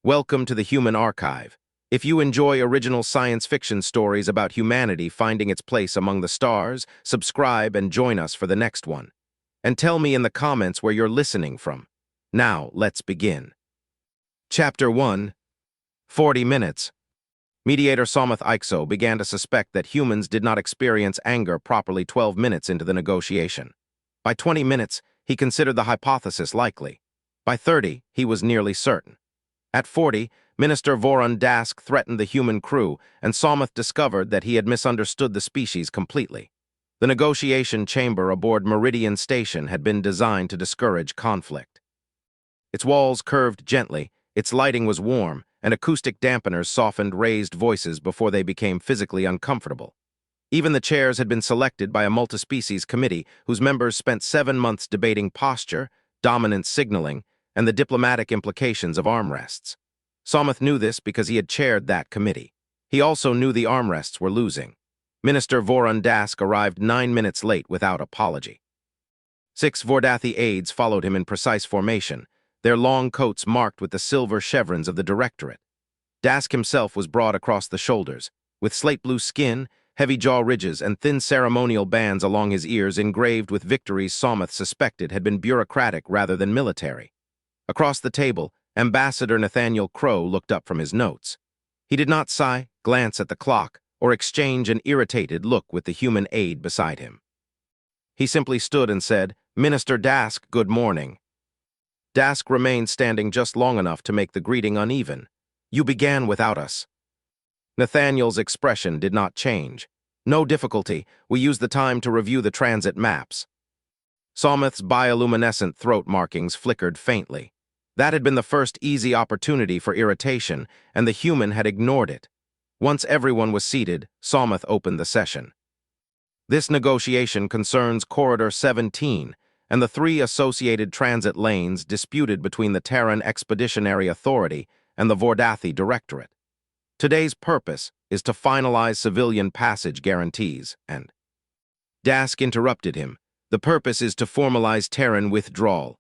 Welcome to the Human Archive. If you enjoy original science fiction stories about humanity finding its place among the stars, subscribe and join us for the next one. And tell me in the comments where you're listening from. Now, let's begin. Chapter 1. 40 minutes. Mediator Someth Ixo began to suspect that humans did not experience anger properly 12 minutes into the negotiation. By 20 minutes, he considered the hypothesis likely. By 30, he was nearly certain. At 40, Minister Dask threatened the human crew, and Someth discovered that he had misunderstood the species completely. The negotiation chamber aboard Meridian Station had been designed to discourage conflict. Its walls curved gently, its lighting was warm, and acoustic dampeners softened raised voices before they became physically uncomfortable. Even the chairs had been selected by a multi-species committee whose members spent 7 months debating posture, dominant signaling, and the diplomatic implications of armrests. Someth knew this because he had chaired that committee. He also knew the armrests were losing. Minister Dask arrived 9 minutes late without apology. 6 Vordathi aides followed him in precise formation, their long coats marked with the silver chevrons of the directorate. Dask himself was broad across the shoulders, with slate-blue skin, heavy jaw ridges, and thin ceremonial bands along his ears engraved with victories Someth suspected had been bureaucratic rather than military. Across the table, Ambassador Nathaniel Crowe looked up from his notes. He did not sigh, glance at the clock, or exchange an irritated look with the human aide beside him. He simply stood and said, "Minister Dask, good morning." Dask remained standing just long enough to make the greeting uneven. "You began without us." Nathaniel's expression did not change. "No difficulty, we used the time to review the transit maps." Someth's bioluminescent throat markings flickered faintly. That had been the first easy opportunity for irritation, and the human had ignored it. Once everyone was seated, Someth opened the session. This negotiation concerns Corridor 17 and the 3 associated transit lanes disputed between the Terran Expeditionary Authority and the Vordathi Directorate. Today's purpose is to finalize civilian passage guarantees, and Dask interrupted him. "The purpose is to formalize Terran withdrawal."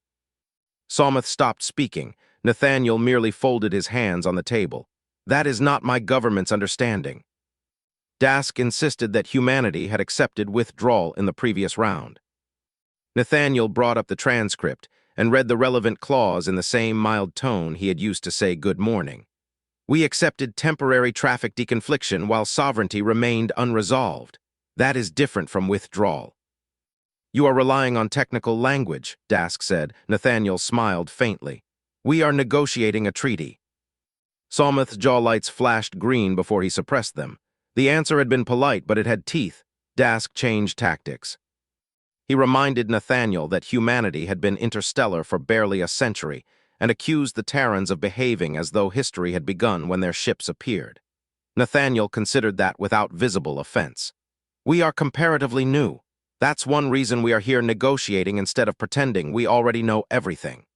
Someth stopped speaking. Nathaniel merely folded his hands on the table. "That is not my government's understanding." Dask insisted that humanity had accepted withdrawal in the previous round. Nathaniel brought up the transcript and read the relevant clause in the same mild tone he had used to say good morning. "We accepted temporary traffic deconfliction while sovereignty remained unresolved. That is different from withdrawal." "You are relying on technical language," Dask said. Nathaniel smiled faintly. "We are negotiating a treaty." Someth's jawlights flashed green before he suppressed them. The answer had been polite, but it had teeth. Dask changed tactics. He reminded Nathaniel that humanity had been interstellar for barely a century and accused the Terrans of behaving as though history had begun when their ships appeared. Nathaniel considered that without visible offense. "We are comparatively new. That's one reason we are here negotiating instead of pretending we already know everything."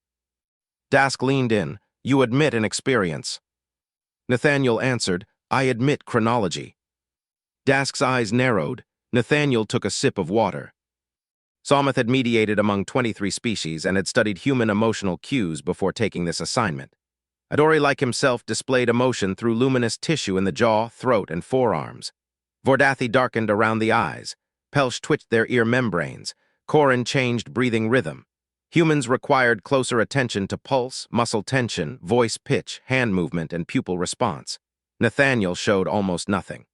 Dask leaned in. "You admit inexperience." Nathaniel answered, "I admit chronology." Dask's eyes narrowed. Nathaniel took a sip of water. Someth had mediated among 23 species and had studied human emotional cues before taking this assignment. Adori, like himself, displayed emotion through luminous tissue in the jaw, throat, and forearms. Vordathi darkened around the eyes. Pelsh twitched their ear membranes. Corin changed breathing rhythm. Humans required closer attention to pulse, muscle tension, voice pitch, hand movement, and pupil response. Nathaniel showed almost nothing.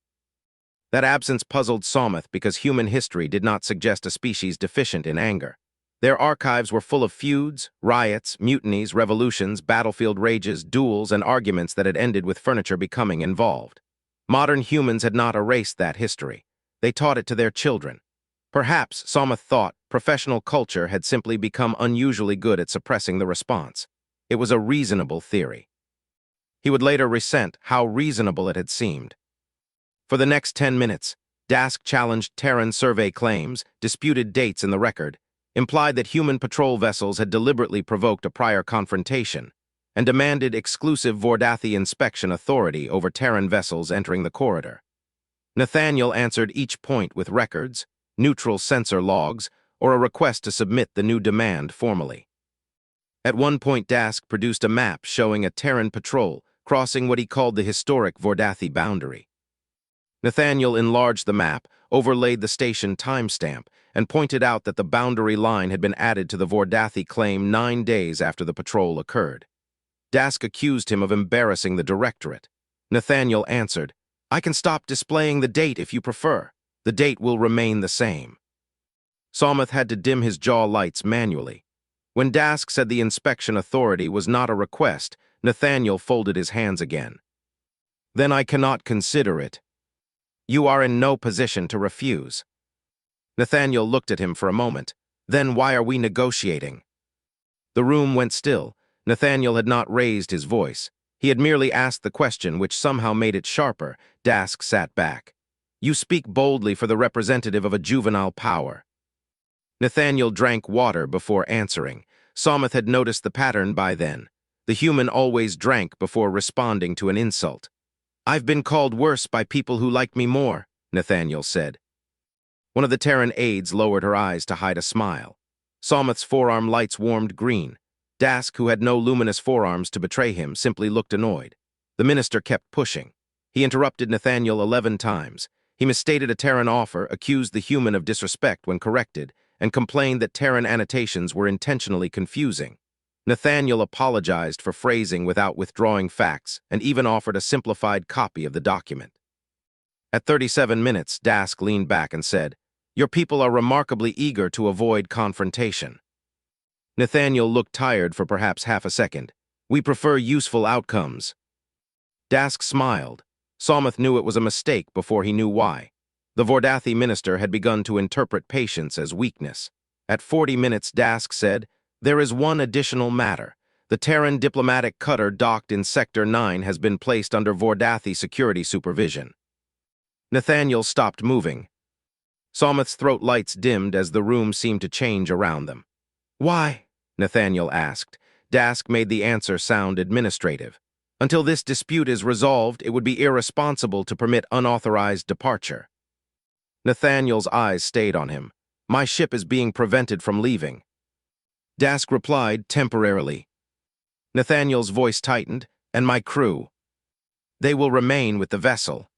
That absence puzzled Someth because human history did not suggest a species deficient in anger. Their archives were full of feuds, riots, mutinies, revolutions, battlefield rages, duels, and arguments that had ended with furniture becoming involved. Modern humans had not erased that history. They taught it to their children. Perhaps, Someth thought, professional culture had simply become unusually good at suppressing the response. It was a reasonable theory. He would later resent how reasonable it had seemed. For the next 10 minutes, Dask challenged Terran survey claims, disputed dates in the record, implied that human patrol vessels had deliberately provoked a prior confrontation, and demanded exclusive Vordathi inspection authority over Terran vessels entering the corridor. Nathaniel answered each point with records, neutral sensor logs, or a request to submit the new demand formally. At one point, Dask produced a map showing a Terran patrol crossing what he called the historic Vordathi boundary. Nathaniel enlarged the map, overlaid the station timestamp, and pointed out that the boundary line had been added to the Vordathi claim 9 days after the patrol occurred. Dask accused him of embarrassing the directorate. Nathaniel answered, "I can stop displaying the date if you prefer. The date will remain the same." Somoth had to dim his jaw lights manually. When Dask said the inspection authority was not a request, Nathaniel folded his hands again. "Then I cannot consider it. You are in no position to refuse." Nathaniel looked at him for a moment. "Then why are we negotiating?" The room went still. Nathaniel had not raised his voice. He had merely asked the question, which somehow made it sharper. Dask sat back. "You speak boldly for the representative of a juvenile power." Nathaniel drank water before answering. Somoth had noticed the pattern by then. The human always drank before responding to an insult. "I've been called worse by people who like me more," Nathaniel said. One of the Terran aides lowered her eyes to hide a smile. Somoth's forearm lights warmed green. Dask, who had no luminous forearms to betray him, simply looked annoyed. The minister kept pushing. He interrupted Nathaniel 11 times. He misstated a Terran offer, accused the human of disrespect when corrected, and complained that Terran annotations were intentionally confusing. Nathaniel apologized for phrasing without withdrawing facts and even offered a simplified copy of the document. At 37 minutes, Dask leaned back and said, "Your people are remarkably eager to avoid confrontation." Nathaniel looked tired for perhaps half a second. "We prefer useful outcomes." Dask smiled. Somoth knew it was a mistake before he knew why. The Vordathi minister had begun to interpret patience as weakness. At 40 minutes, Dask said, "There is one additional matter. The Terran diplomatic cutter docked in Sector 9 has been placed under Vordathi security supervision." Nathaniel stopped moving. Somoth's throat lights dimmed as the room seemed to change around them. "Why?" Nathaniel asked. Dask made the answer sound administrative. "Until this dispute is resolved, it would be irresponsible to permit unauthorized departure." Nathaniel's eyes stayed on him. "My ship is being prevented from leaving." Dask replied, "Temporarily." Nathaniel's voice tightened, "And my crew?" "They will remain with the vessel."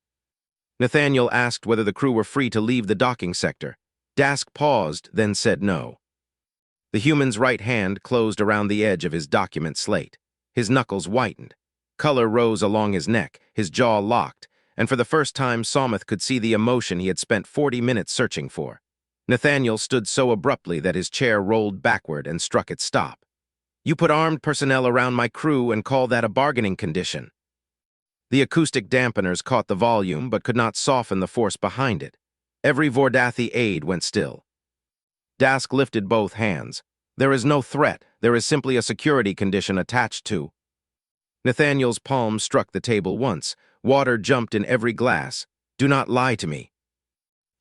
Nathaniel asked whether the crew were free to leave the docking sector. Dask paused, then said no. The human's right hand closed around the edge of his document slate. His knuckles whitened. Color rose along his neck, his jaw locked, and for the first time Somoth could see the emotion he had spent 40 minutes searching for. Nathaniel stood so abruptly that his chair rolled backward and struck its stop. "You put armed personnel around my crew and call that a bargaining condition." The acoustic dampeners caught the volume but could not soften the force behind it. Every Vordathi aide went still. Dask lifted both hands. "There is no threat. There is simply a security condition attached to." Nathaniel's palm struck the table once. Water jumped in every glass. "Do not lie to me."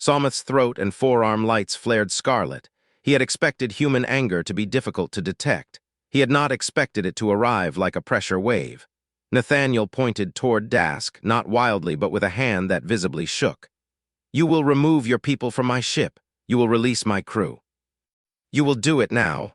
Somoth's throat and forearm lights flared scarlet. He had expected human anger to be difficult to detect. He had not expected it to arrive like a pressure wave. Nathaniel pointed toward Dask, not wildly but with a hand that visibly shook. "You will remove your people from my ship. You will release my crew. You will do it now."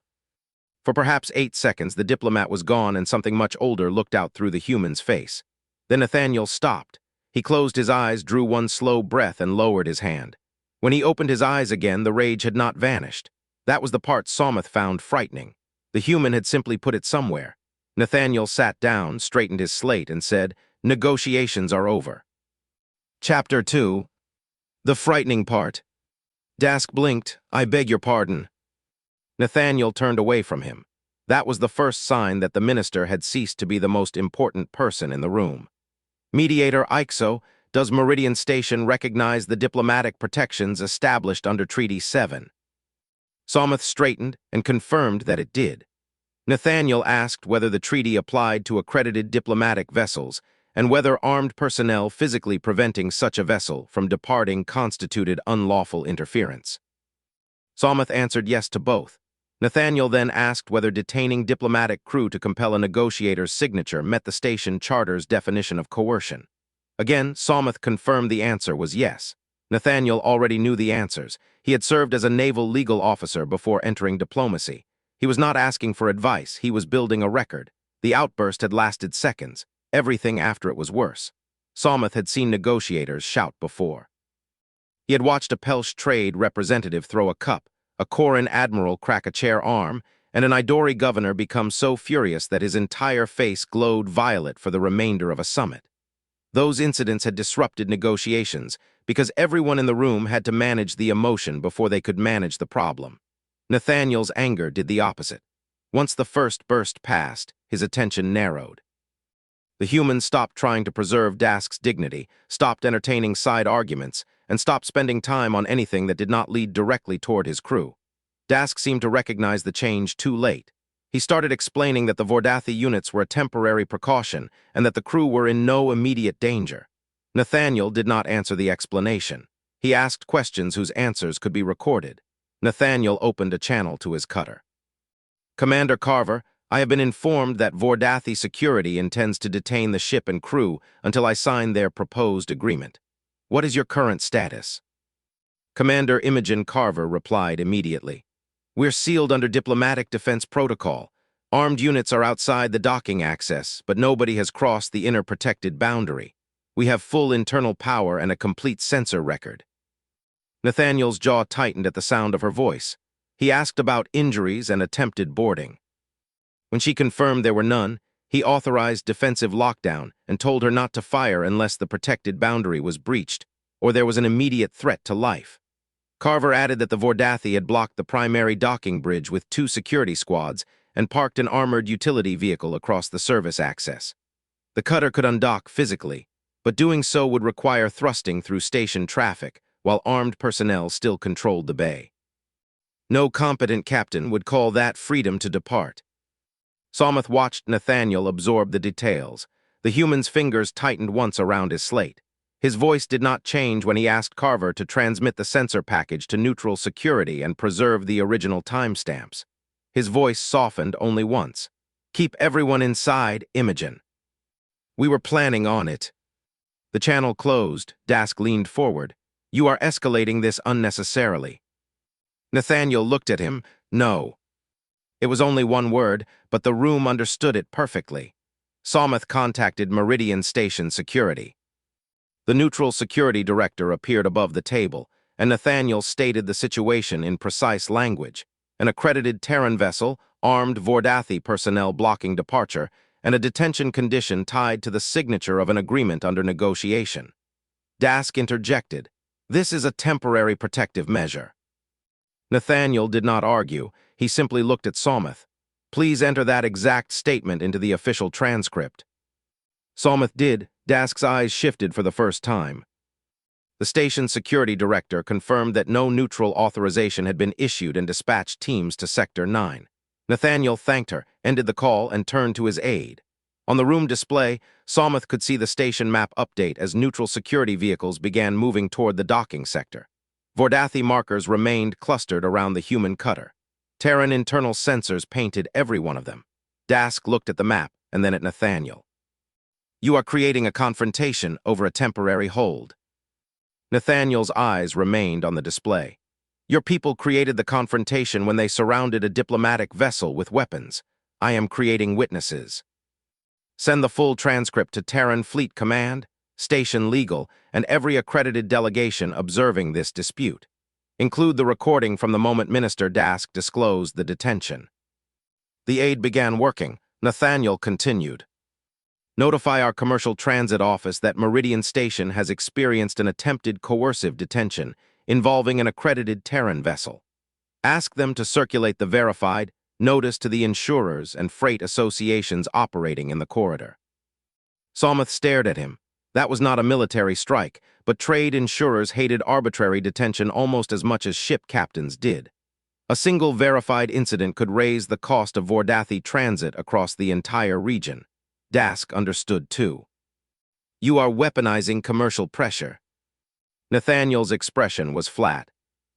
For perhaps 8 seconds, the diplomat was gone and something much older looked out through the human's face. Then Nathaniel stopped. He closed his eyes, drew one slow breath, and lowered his hand. When he opened his eyes again, the rage had not vanished. That was the part Somoth found frightening. The human had simply put it somewhere. Nathaniel sat down, straightened his slate, and said, "Negotiations are over." Chapter 2. The frightening part. Dask blinked. "I beg your pardon." Nathaniel turned away from him. That was the first sign that the minister had ceased to be the most important person in the room. "Mediator Ixo, does Meridian Station recognize the diplomatic protections established under Treaty 7? Somoth straightened and confirmed that it did. Nathaniel asked whether the treaty applied to accredited diplomatic vessels and whether armed personnel physically preventing such a vessel from departing constituted unlawful interference. Somoth answered yes to both. Nathaniel then asked whether detaining diplomatic crew to compel a negotiator's signature met the station charter's definition of coercion. Again, Somoth confirmed the answer was yes. Nathaniel already knew the answers. He had served as a naval legal officer before entering diplomacy. He was not asking for advice, he was building a record. The outburst had lasted seconds. everything after it was worse. Somoth had seen negotiators shout before. He had watched a Pelsh trade representative throw a cup, a Koran admiral crack a chair arm, and an Idori governor become so furious that his entire face glowed violet for the remainder of a summit. Those incidents had disrupted negotiations because everyone in the room had to manage the emotion before they could manage the problem. Nathaniel's anger did the opposite. Once the first burst passed, his attention narrowed. The humans stopped trying to preserve Dask's dignity, stopped entertaining side arguments, and stopped spending time on anything that did not lead directly toward his crew. Dask seemed to recognize the change too late. He started explaining that the Vordathi units were a temporary precaution and that the crew were in no immediate danger. Nathaniel did not answer the explanation. He asked questions whose answers could be recorded. Nathaniel opened a channel to his cutter. "Commander Carver, I have been informed that Vordathi security intends to detain the ship and crew until I sign their proposed agreement. What is your current status?" Commander Imogen Carver replied immediately. "We're sealed under diplomatic defense protocol. Armed units are outside the docking access, but nobody has crossed the inner protected boundary. We have full internal power and a complete sensor record." Nathaniel's jaw tightened at the sound of her voice. He asked about injuries and attempted boarding. When she confirmed there were none, he authorized defensive lockdown and told her not to fire unless the protected boundary was breached or there was an immediate threat to life. Carver added that the Vordathi had blocked the primary docking bridge with 2 security squads and parked an armored utility vehicle across the service access. The cutter could undock physically, but doing so would require thrusting through station traffic while armed personnel still controlled the bay. No competent captain would call that freedom to depart. Somoth watched Nathaniel absorb the details. The human's fingers tightened once around his slate. His voice did not change when he asked Carver to transmit the sensor package to neutral security and preserve the original timestamps. His voice softened only once. "Keep everyone inside, Imogen." "We were planning on it." The channel closed. Dask leaned forward. "You are escalating this unnecessarily." Nathaniel looked at him. "No." It was only one word, but the room understood it perfectly. Somoth contacted Meridian Station Security. The neutral security director appeared above the table, and Nathaniel stated the situation in precise language: an accredited Terran vessel, armed Vordathi personnel blocking departure, and a detention condition tied to the signature of an agreement under negotiation. Dask interjected, "This is a temporary protective measure." Nathaniel did not argue. He simply looked at Somoth. "Please enter that exact statement into the official transcript." Somoth did. Dask's eyes shifted for the first time. The station security director confirmed that no neutral authorization had been issued and dispatched teams to Sector 9. Nathaniel thanked her, ended the call, and turned to his aide. On the room display, Somoth could see the station map update as neutral security vehicles began moving toward the docking sector. Vordathi markers remained clustered around the human cutter. Terran internal sensors painted every one of them. Dask looked at the map and then at Nathaniel. "You are creating a confrontation over a temporary hold." Nathaniel's eyes remained on the display. "Your people created the confrontation when they surrounded a diplomatic vessel with weapons. I am creating witnesses. Send the full transcript to Terran Fleet Command, Station Legal, and every accredited delegation observing this dispute. Include the recording from the moment Minister Dask disclosed the detention." The aide began working. Nathaniel continued. "Notify our commercial transit office that Meridian Station has experienced an attempted coercive detention involving an accredited Terran vessel. Ask them to circulate the verified notice to the insurers and freight associations operating in the corridor." Somoth stared at him. That was not a military strike, but trade insurers hated arbitrary detention almost as much as ship captains did. A single verified incident could raise the cost of Vordathi transit across the entire region. Dask understood too. "You are weaponizing commercial pressure." Nathaniel's expression was flat.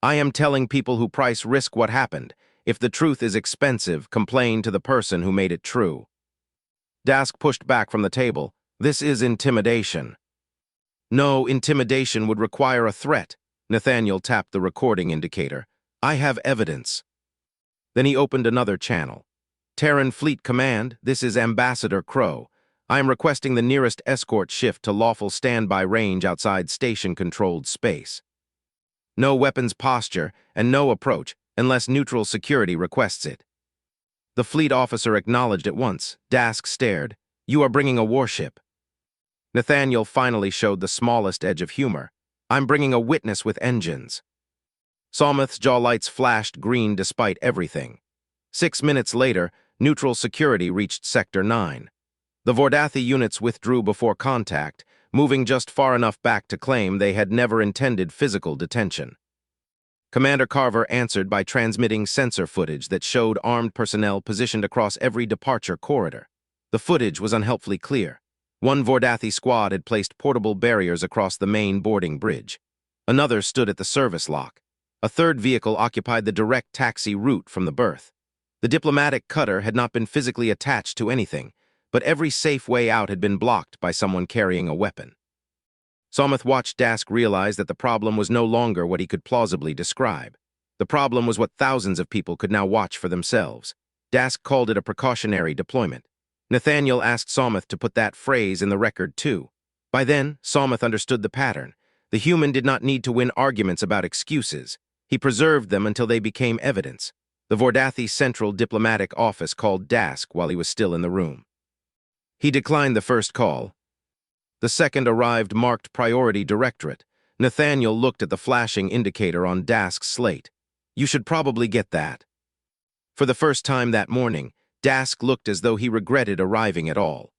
"I am telling people who price risk what happened. If the truth is expensive, complain to the person who made it true." Dask pushed back from the table. "This is intimidation." "No, intimidation would require a threat." Nathaniel tapped the recording indicator. "I have evidence." Then he opened another channel. "Terran Fleet Command, this is Ambassador Crowe. I am requesting the nearest escort shift to lawful standby range outside station-controlled space. No weapons posture and no approach unless neutral security requests it. The fleet officer acknowledged at once. Dask stared. You are bringing a warship. Nathaniel finally showed the smallest edge of humor. I'm bringing a witness with engines. Salmuth's jaw lights flashed green despite everything. 6 minutes later, neutral security reached Sector 9. The Vordathi units withdrew before contact, moving just far enough back to claim they had never intended physical detention. Commander Carver answered by transmitting sensor footage that showed armed personnel positioned across every departure corridor. The footage was unhelpfully clear. One Vordathi squad had placed portable barriers across the main boarding bridge. Another stood at the service lock. A third vehicle occupied the direct taxi route from the berth. The diplomatic cutter had not been physically attached to anything, but every safe way out had been blocked by someone carrying a weapon. Salmuth watched Dask realize that the problem was no longer what he could plausibly describe. The problem was what thousands of people could now watch for themselves. Dask called it a precautionary deployment. Nathaniel asked Salmuth to put that phrase in the record too. By then, Salmuth understood the pattern. The human did not need to win arguments about excuses. He preserved them until they became evidence. The Vordathi Central Diplomatic Office called Dask while he was still in the room. He declined the first call. The second arrived marked Priority Directorate. Nathaniel looked at the flashing indicator on Dask's slate. You should probably get that. For the first time that morning, Dask looked as though he regretted arriving at all.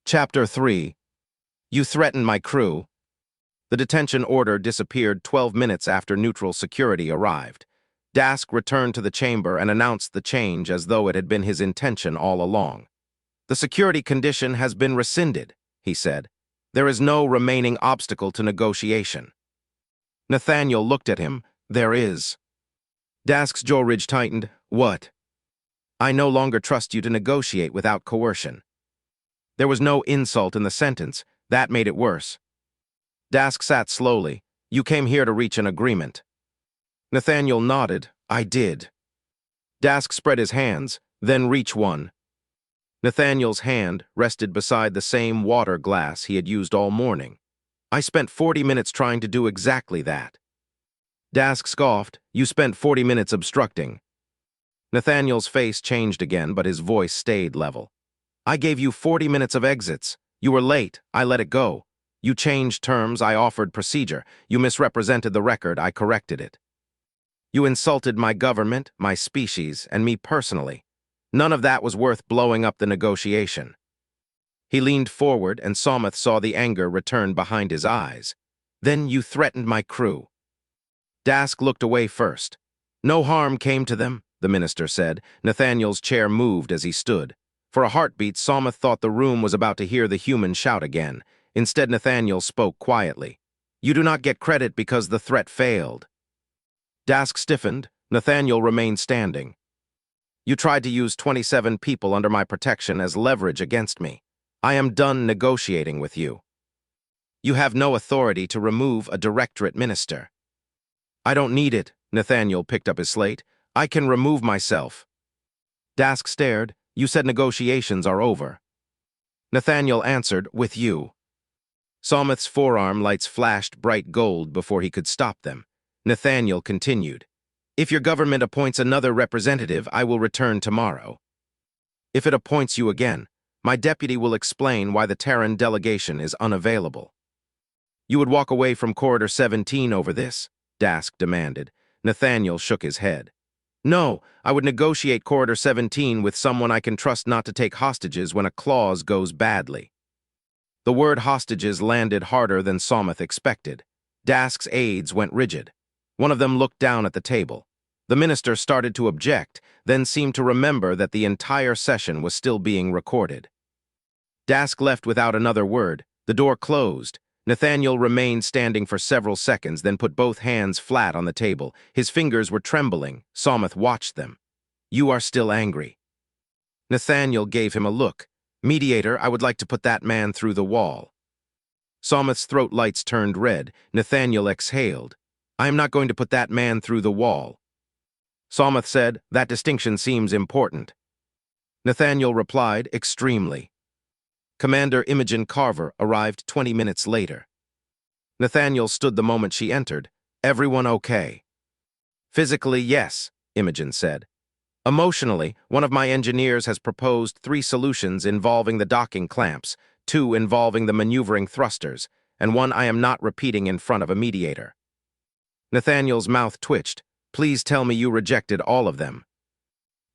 Chapter 3. You threatened my crew. The detention order disappeared 12 minutes after neutral security arrived. Dask returned to the chamber and announced the change as though it had been his intention all along. The security condition has been rescinded, he said. There is no remaining obstacle to negotiation. Nathaniel looked at him. There is. Dask's jaw ridge tightened. What? I no longer trust you to negotiate without coercion. There was no insult in the sentence. That made it worse. Dask sat slowly. You came here to reach an agreement. Nathaniel nodded. I did. Dask spread his hands, then reach one. Nathaniel's hand rested beside the same water glass he had used all morning. I spent 40 minutes trying to do exactly that. Dask scoffed. You spent 40 minutes obstructing. Nathaniel's face changed again, but his voice stayed level. I gave you 40 minutes of exits. You were late. I let it go. You changed terms. I offered procedure. You misrepresented the record. I corrected it. You insulted my government, my species, and me personally. None of that was worth blowing up the negotiation. He leaned forward, and Salmuth saw the anger return behind his eyes. Then you threatened my crew. Dask looked away first. No harm came to them, the minister said. Nathaniel's chair moved as he stood. For a heartbeat, Salmuth thought the room was about to hear the human shout again. Instead, Nathaniel spoke quietly. You do not get credit because the threat failed. Dask stiffened. Nathaniel remained standing. You tried to use 27 people under my protection as leverage against me. I am done negotiating with you. You have no authority to remove a directorate minister. I don't need it. Nathaniel picked up his slate. I can remove myself. Dask stared. You said negotiations are over. Nathaniel answered, with you. Salmuth's forearm lights flashed bright gold before he could stop them. Nathaniel continued. If your government appoints another representative, I will return tomorrow. If it appoints you again, my deputy will explain why the Terran delegation is unavailable. You would walk away from Corridor 17 over this? Dask demanded. Nathaniel shook his head. No, I would negotiate Corridor 17 with someone I can trust not to take hostages when a clause goes badly. The word hostages landed harder than Salmuth expected. Dask's aides went rigid. One of them looked down at the table. The minister started to object, then seemed to remember that the entire session was still being recorded. Dask left without another word. The door closed. Nathaniel remained standing for several seconds, then put both hands flat on the table. His fingers were trembling. Salmuth watched them. You are still angry. Nathaniel gave him a look. Mediator, I would like to put that man through the wall. Salmuth's throat lights turned red. Nathaniel exhaled. I am not going to put that man through the wall. Salmuth said, that distinction seems important. Nathaniel replied, extremely. Commander Imogen Carver arrived 20 minutes later. Nathaniel stood the moment she entered. Everyone okay? Physically, yes, Imogen said. Emotionally, one of my engineers has proposed 3 solutions involving the docking clamps, 2 involving the maneuvering thrusters, and 1 I am not repeating in front of a mediator. Nathaniel's mouth twitched. Please tell me you rejected all of them.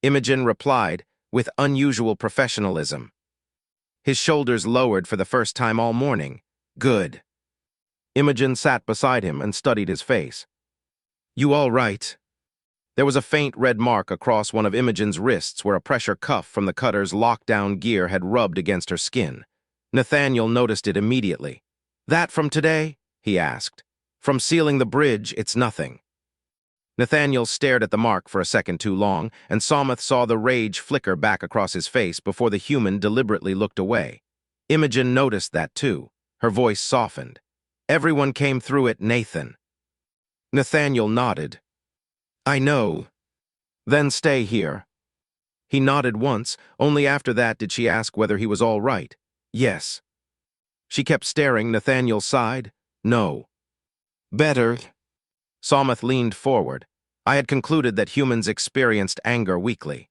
Imogen replied, with unusual professionalism. His shoulders lowered for the first time all morning. Good. Imogen sat beside him and studied his face. You all right? There was a faint red mark across one of Imogen's wrists where a pressure cuff from the cutter's lockdown gear had rubbed against her skin. Nathaniel noticed it immediately. That from today? He asked. From sealing the bridge, it's nothing. Nathaniel stared at the mark for a second too long, and Someth saw the rage flicker back across his face before the human deliberately looked away. Imogen noticed that too. Her voice softened. Everyone came through it, Nathan. Nathaniel nodded. I know. Then stay here. He nodded once, only after that did she ask whether he was all right. Yes. She kept staring. Nathaniel sighed. No. Better. Someth leaned forward. I had concluded that humans experienced anger weakly.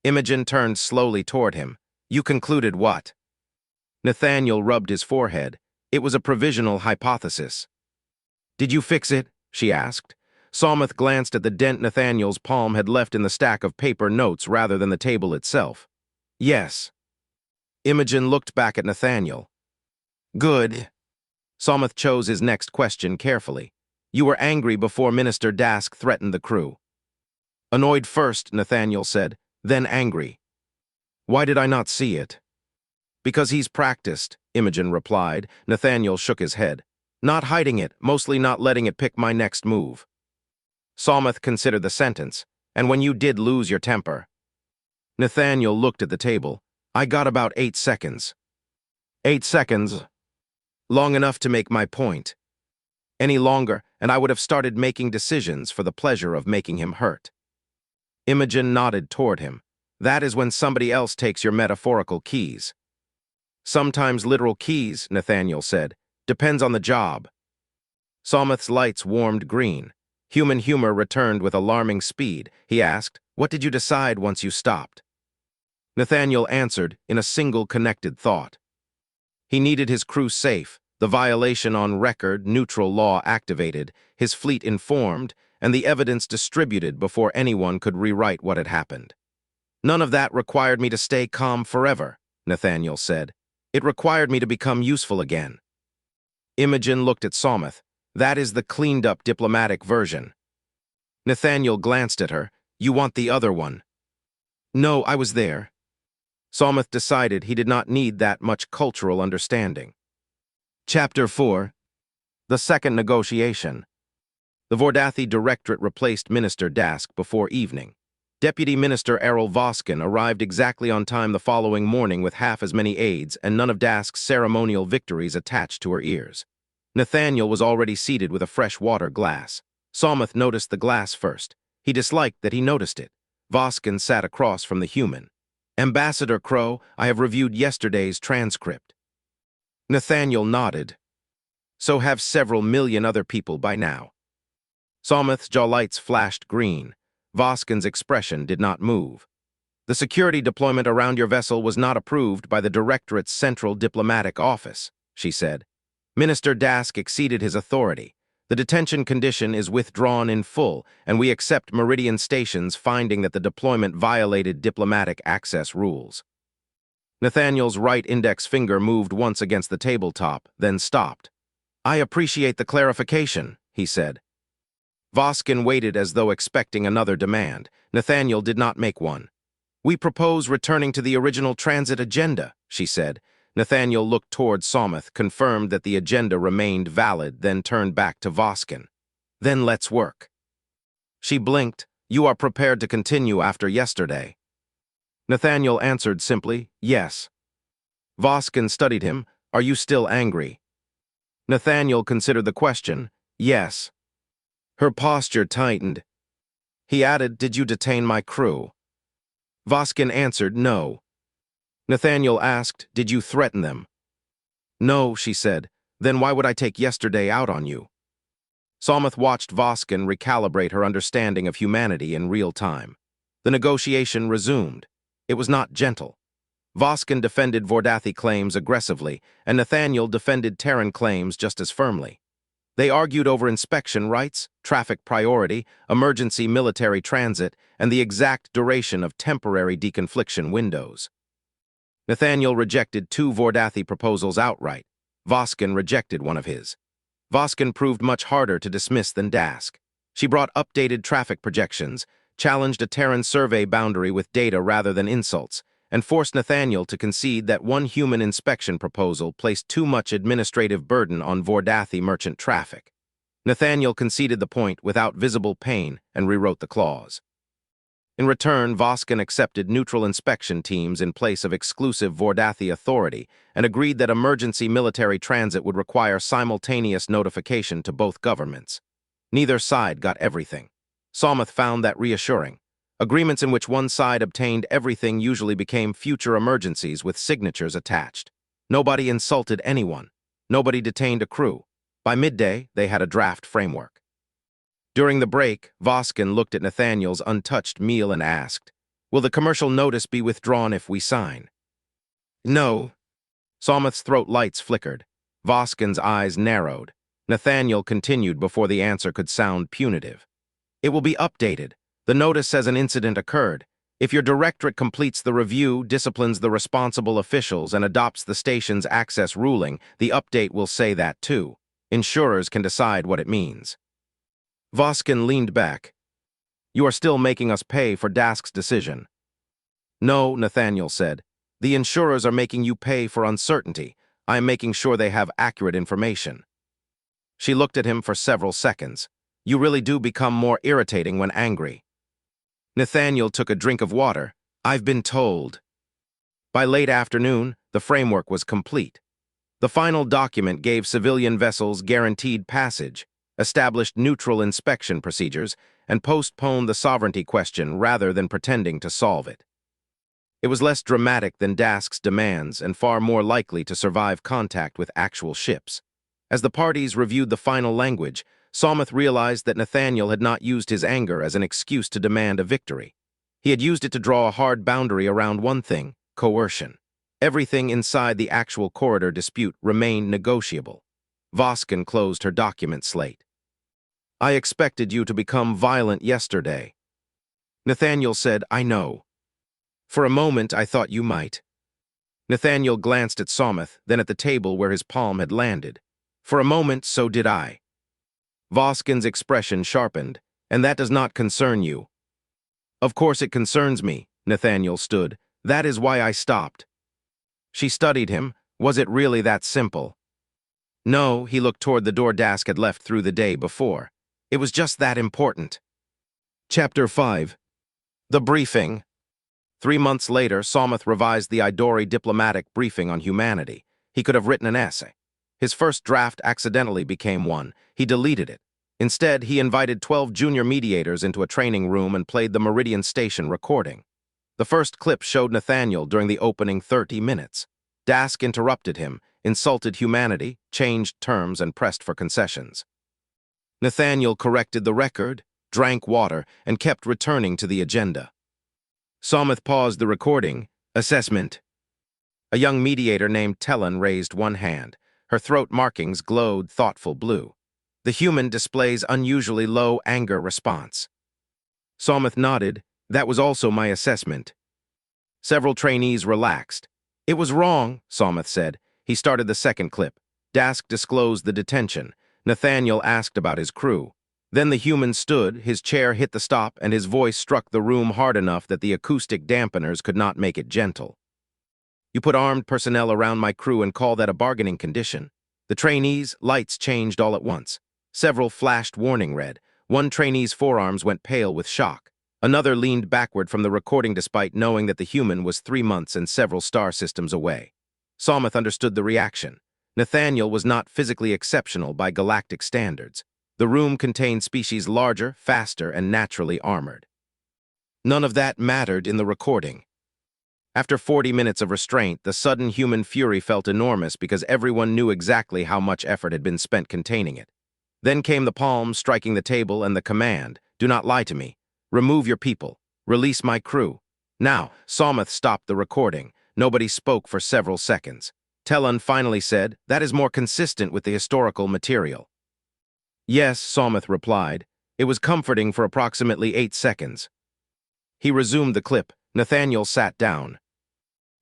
Imogen turned slowly toward him. You concluded what? Nathaniel rubbed his forehead. It was a provisional hypothesis. Did you fix it? She asked. Someth glanced at the dent Nathaniel's palm had left in the stack of paper notes rather than the table itself. Yes. Imogen looked back at Nathaniel. Good. Someth chose his next question carefully. You were angry before Minister Dask threatened the crew. Annoyed first, Nathaniel said, then angry. Why did I not see it? Because he's practiced, Imogen replied. Nathaniel shook his head. Not hiding it, mostly not letting it pick my next move. Someth considered the sentence. And when you did lose your temper? Nathaniel looked at the table. I got about 8 seconds. 8 seconds. Long enough to make my point. Any longer, and I would have started making decisions for the pleasure of making him hurt. Imogen nodded toward him. That is when somebody else takes your metaphorical keys. Sometimes literal keys, Nathaniel said. Depends on the job. Someth's lights warmed green. Human humor returned with alarming speed. He asked, what did you decide once you stopped? Nathaniel answered in a single connected thought. He needed his crew safe, the violation on record, neutral law activated, his fleet informed, and the evidence distributed before anyone could rewrite what had happened. None of that required me to stay calm forever, Nathaniel said. It required me to become useful again. Imogen looked at Someth. That is the cleaned-up diplomatic version. Nathaniel glanced at her. You want the other one? No, I was there. Someth decided he did not need that much cultural understanding. Chapter 4. The Second Negotiation. The Vordathi Directorate replaced Minister Dask before evening. Deputy Minister Errol Voskin arrived exactly on time the following morning with half as many aides and none of Dask's ceremonial victories attached to her ears. Nathaniel was already seated with a fresh water glass. Someth noticed the glass first. He disliked that he noticed it. Voskin sat across from the human. Ambassador Crowe, I have reviewed yesterday's transcript. Nathaniel nodded. So have several million other people by now. Someth's jawlights flashed green. Voskin's expression did not move. The security deployment around your vessel was not approved by the Directorate's Central Diplomatic Office, she said. Minister Dask exceeded his authority. The detention condition is withdrawn in full, and we accept Meridian Station's finding that the deployment violated diplomatic access rules. Nathaniel's right index finger moved once against the tabletop, then stopped. I appreciate the clarification, he said. Voskin waited as though expecting another demand. Nathaniel did not make one. We propose returning to the original transit agenda, she said. Nathaniel looked toward Someth, confirmed that the agenda remained valid, then turned back to Voskin. Then let's work. She blinked. You are prepared to continue after yesterday. Nathaniel answered simply, yes. Voskin studied him. Are you still angry? Nathaniel considered the question. Yes. Her posture tightened. He added, did you detain my crew? Voskin answered, no. Nathaniel asked, "Did you threaten them?" "No," she said. "Then why would I take yesterday out on you?" Someth watched Voskin recalibrate her understanding of humanity in real time. The negotiation resumed. It was not gentle. Voskin defended Vordathi claims aggressively, and Nathaniel defended Terran claims just as firmly. They argued over inspection rights, traffic priority, emergency military transit, and the exact duration of temporary deconfliction windows. Nathaniel rejected 2 Vordathi proposals outright. Voskin rejected one of his. Voskin proved much harder to dismiss than Dask. She brought updated traffic projections, challenged a Terran survey boundary with data rather than insults, and forced Nathaniel to concede that one human inspection proposal placed too much administrative burden on Vordathi merchant traffic. Nathaniel conceded the point without visible pain and rewrote the clause. In return, Voskin accepted neutral inspection teams in place of exclusive Vordathi authority and agreed that emergency military transit would require simultaneous notification to both governments. Neither side got everything. Someth found that reassuring. Agreements in which one side obtained everything usually became future emergencies with signatures attached. Nobody insulted anyone. Nobody detained a crew. By midday, they had a draft framework. During the break, Voskin looked at Nathaniel's untouched meal and asked, "Will the commercial notice be withdrawn if we sign?" "No." Someth's throat lights flickered. Voskin's eyes narrowed. Nathaniel continued before the answer could sound punitive. "It will be updated. The notice says an incident occurred. If your directorate completes the review, disciplines the responsible officials, and adopts the station's access ruling, the update will say that too. Insurers can decide what it means." Voskin leaned back. "You are still making us pay for Dask's decision." "No," Nathaniel said. "The insurers are making you pay for uncertainty. I am making sure they have accurate information." She looked at him for several seconds. "You really do become more irritating when angry." Nathaniel took a drink of water. "I've been told." By late afternoon, the framework was complete. The final document gave civilian vessels guaranteed passage, established neutral inspection procedures, and postponed the sovereignty question rather than pretending to solve it. It was less dramatic than Dask's demands and far more likely to survive contact with actual ships. As the parties reviewed the final language, Someth realized that Nathaniel had not used his anger as an excuse to demand a victory. He had used it to draw a hard boundary around one thing: coercion. Everything inside the actual corridor dispute remained negotiable. Voskin closed her document slate. "I expected you to become violent yesterday." Nathaniel said, "I know. For a moment, I thought you might." Nathaniel glanced at Someth, then at the table where his palm had landed. "For a moment, so did I." Voskin's expression sharpened. "And that does not concern you." "Of course it concerns me," Nathaniel stood. "That is why I stopped." She studied him. Was it really that simple? No, he looked toward the door Dask had left through the day before. It was just that important. Chapter 5. The Briefing. 3 months later, Someth revised the Idori diplomatic briefing on humanity. He could have written an essay. His first draft accidentally became one. He deleted it. Instead, he invited 12 junior mediators into a training room and played the Meridian Station recording. The first clip showed Nathaniel during the opening 30 minutes. Dask interrupted him, insulted humanity, changed terms, and pressed for concessions. Nathaniel corrected the record, drank water, and kept returning to the agenda. Someth paused the recording. Assessment. A young mediator named Terran raised one hand. Her throat markings glowed thoughtful blue. The human displays unusually low anger response. Someth nodded. That was also my assessment. Several trainees relaxed. It was wrong, Someth said. He started the second clip. Dask disclosed the detention. Nathaniel asked about his crew. Then the human stood, his chair hit the stop, and his voice struck the room hard enough that the acoustic dampeners could not make it gentle. You put armed personnel around my crew and call that a bargaining condition. The trainees' lights changed all at once. Several flashed warning red. One trainee's forearms went pale with shock. Another leaned backward from the recording despite knowing that the human was 3 months and several star systems away. Someth understood the reaction. Nathaniel was not physically exceptional by galactic standards. The room contained species larger, faster, and naturally armored. None of that mattered in the recording. After 40 minutes of restraint, the sudden human fury felt enormous because everyone knew exactly how much effort had been spent containing it. Then came the palms striking the table and the command, "Do not lie to me. Remove your people. Release my crew." Now, Somoth stopped the recording. Nobody spoke for several seconds. Terran finally said, "That is more consistent with the historical material." "Yes," Somoth replied. It was comforting for approximately 8 seconds. He resumed the clip. Nathaniel sat down.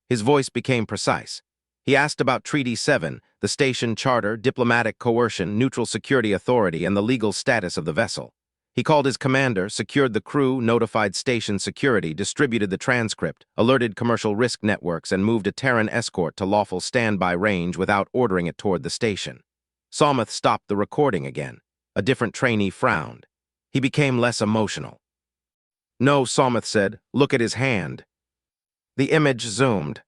His voice became precise. He asked about Treaty 7, the station charter, diplomatic coercion, neutral security authority, and the legal status of the vessel. He called his commander, secured the crew, notified station security, distributed the transcript, alerted commercial risk networks, and moved a Terran escort to lawful standby range without ordering it toward the station. Somoth stopped the recording again. A different trainee frowned. He became less emotional. "No," Somoth said. "Look at his hand." The image zoomed.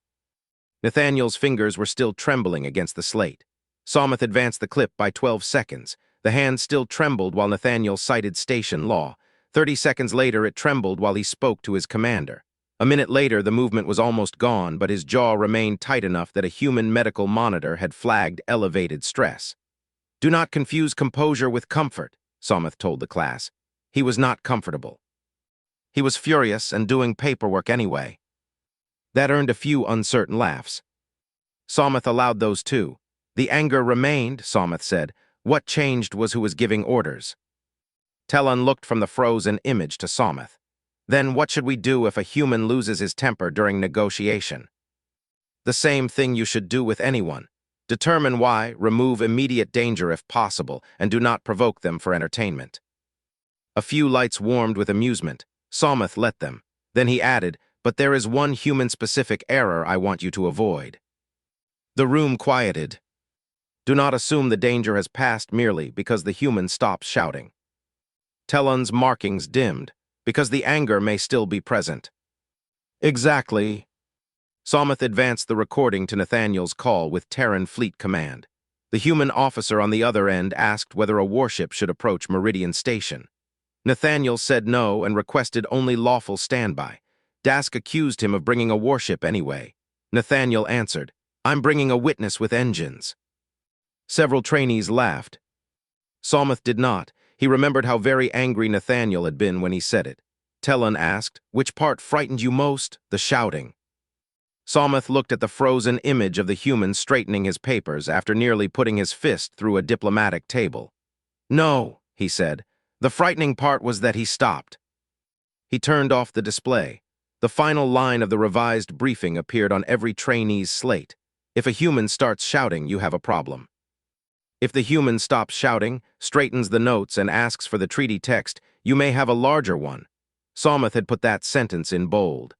Nathaniel's fingers were still trembling against the slate. Somoth advanced the clip by 12 seconds. The hand still trembled while Nathaniel cited station law. 30 seconds later, it trembled while he spoke to his commander. A minute later, the movement was almost gone, but his jaw remained tight enough that a human medical monitor had flagged elevated stress. "Do not confuse composure with comfort," Somoth told the class. He was not comfortable. He was furious and doing paperwork anyway. That earned a few uncertain laughs. Somoth allowed those too. "The anger remained," Somoth said. "What changed was who was giving orders." Terran looked from the frozen image to Somoth. "Then what should we do if a human loses his temper during negotiation?" "The same thing you should do with anyone. Determine why, remove immediate danger if possible, and do not provoke them for entertainment." A few lights warmed with amusement. Somoth let them. Then he added, "But there is one human-specific error I want you to avoid." The room quieted. Do not assume the danger has passed merely because the human stops shouting. Terran's markings dimmed, because the anger may still be present. "Exactly." Somoth advanced the recording to Nathaniel's call with Terran Fleet Command. The human officer on the other end asked whether a warship should approach Meridian Station. Nathaniel said no and requested only lawful standby. Dask accused him of bringing a warship anyway. Nathaniel answered, "I'm bringing a witness with engines." Several trainees laughed. Somoth did not. He remembered how very angry Nathaniel had been when he said it. Terran asked, "Which part frightened you most?" "The shouting." Somoth looked at the frozen image of the human straightening his papers after nearly putting his fist through a diplomatic table. "No," he said. "The frightening part was that he stopped." He turned off the display. The final line of the revised briefing appeared on every trainee's slate. If a human starts shouting, you have a problem. If the human stops shouting, straightens the notes, and asks for the treaty text, you may have a larger one. Somoth had put that sentence in bold.